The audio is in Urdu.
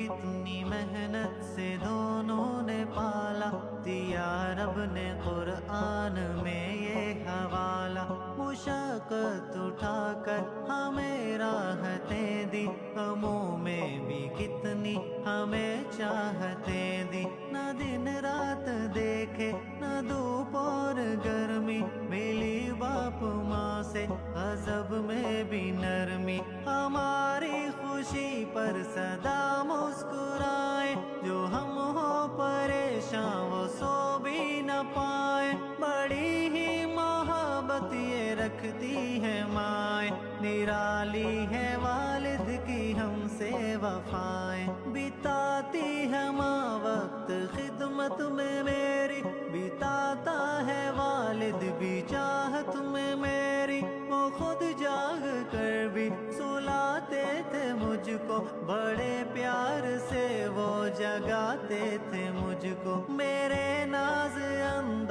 کتنی محنت سے دونوں نے پالا، دیا رب نے قرآن میں یہ حوالہ۔ مشقت اٹھا کر ہمیں راحتیں دی، غموں میں بھی کتنی ہمیں چاہتیں دی۔ نہ دن رات دیکھے نہ دھوپ اور گرمی، ملی باپ ماں سے غضب میں بھی نرمی۔ ہماری خوشی پر سدا مسکرائے، جو ہم ہو پریشان وہ سو بھی نہ پائے۔ بڑی ہی محبت یہ رکھتی ہے مائیں، نرالی ہے والد کی ہم سے وفائیں۔ بتاتی ہے ماں وقت خدمت میں میری، بتاتا ہے والد بھی چاہت میں میری۔ وہ خود جاگ کر بھی سلاتے تھے مجھ کو، بڑے پیار سے وہ جگاتے تھے مجھ کو۔ میرے ناز اندر